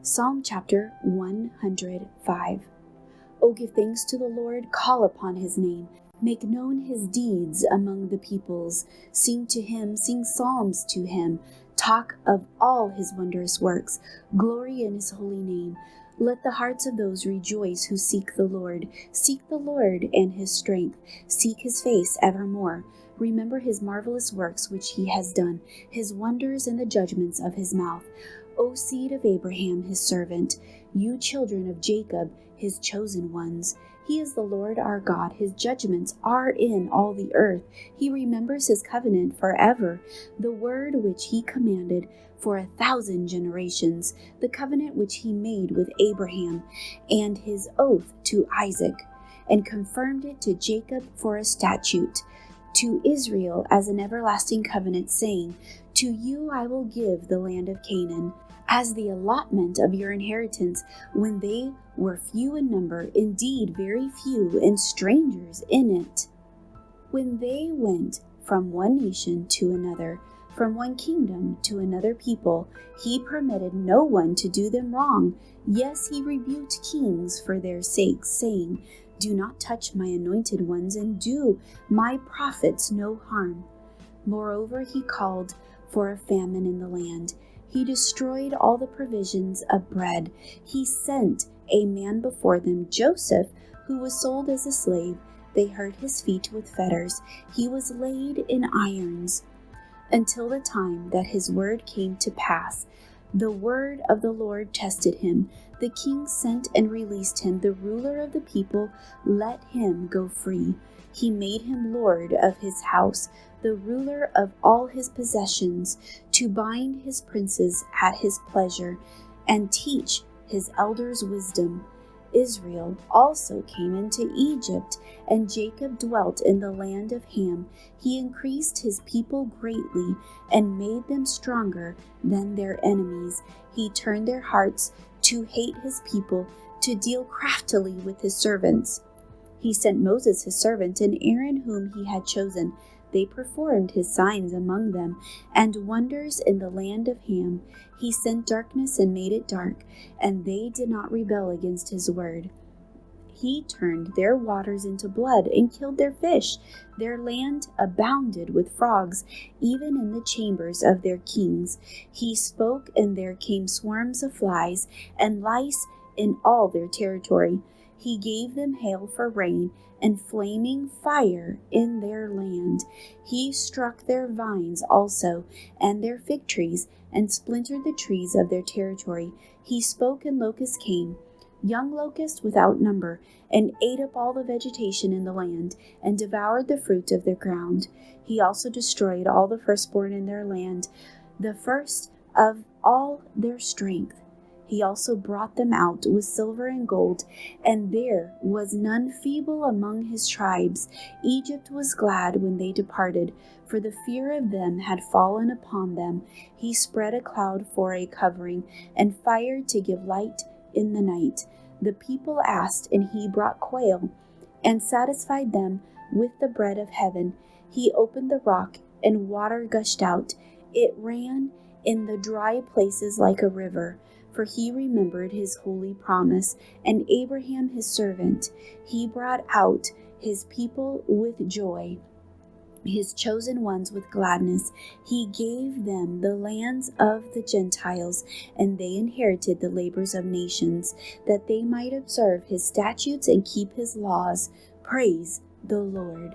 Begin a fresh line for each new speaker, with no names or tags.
Psalm chapter 105. O give thanks to the Lord, call upon his name. Make known his deeds among the peoples. Sing to him, sing psalms to him. Talk of all his wondrous works. Glory in his holy name. Let the hearts of those rejoice who seek the Lord. Seek the Lord and his strength. Seek his face evermore. Remember his marvelous works which he has done, his wonders and the judgments of his mouth. O seed of Abraham, his servant, you children of Jacob, his chosen ones. He is the Lord our God. His judgments are in all the earth. He remembers his covenant forever, the word which he commanded for 1,000 generations, the covenant which he made with Abraham, and his oath to Isaac, and confirmed it to Jacob for a statute, to Israel as an everlasting covenant, saying, To you I will give the land of Canaan, as the allotment of your inheritance, when they were few in number, indeed very few, and strangers in it. When they went from one nation to another, from one kingdom to another people, he permitted no one to do them wrong. Yes, he rebuked kings for their sakes, saying, Do not touch my anointed ones, and do my prophets no harm. Moreover, he called for a famine in the land. He destroyed all the provisions of bread. He sent a man before them, Joseph, who was sold as a slave. They hurt his feet with fetters. He was laid in irons, until the time that his word came to pass. The word of the Lord tested him. The king sent and released him. The ruler of the people let him go free. He made him lord of his house, the ruler of all his possessions, to bind his princes at his pleasure, and teach his elders wisdom. Israel also came into Egypt, and Jacob dwelt in the land of Ham. He increased his people greatly, and made them stronger than their enemies. He turned their hearts to hate his people, to deal craftily with his servants. He sent Moses his servant, and Aaron whom he had chosen. They performed his signs among them, and wonders in the land of Ham. He sent darkness and made it dark, and they did not rebel against his word. He turned their waters into blood, and killed their fish. Their land abounded with frogs, even in the chambers of their kings. He spoke, and there came swarms of flies, and lice in all their territory. He gave them hail for rain, and flaming fire in their land. He struck their vines also, and their fig trees, and splintered the trees of their territory. He spoke, and locusts came, young locusts without number, and ate up all the vegetation in the land, and devoured the fruit of their ground. He also destroyed all the firstborn in their land, the first of all their strength. He also brought them out with silver and gold, and there was none feeble among his tribes. Egypt was glad when they departed, for the fear of them had fallen upon them. He spread a cloud for a covering, and fire to give light in the night. The people asked, and he brought quail, and satisfied them with the bread of heaven. He opened the rock, and water gushed out. It ran in the dry places like a river. For he remembered his holy promise, and Abraham his servant. He brought out his people with joy, his chosen ones with gladness. He gave them the lands of the Gentiles, and they inherited the labors of nations, that they might observe his statutes and keep his laws. Praise the Lord.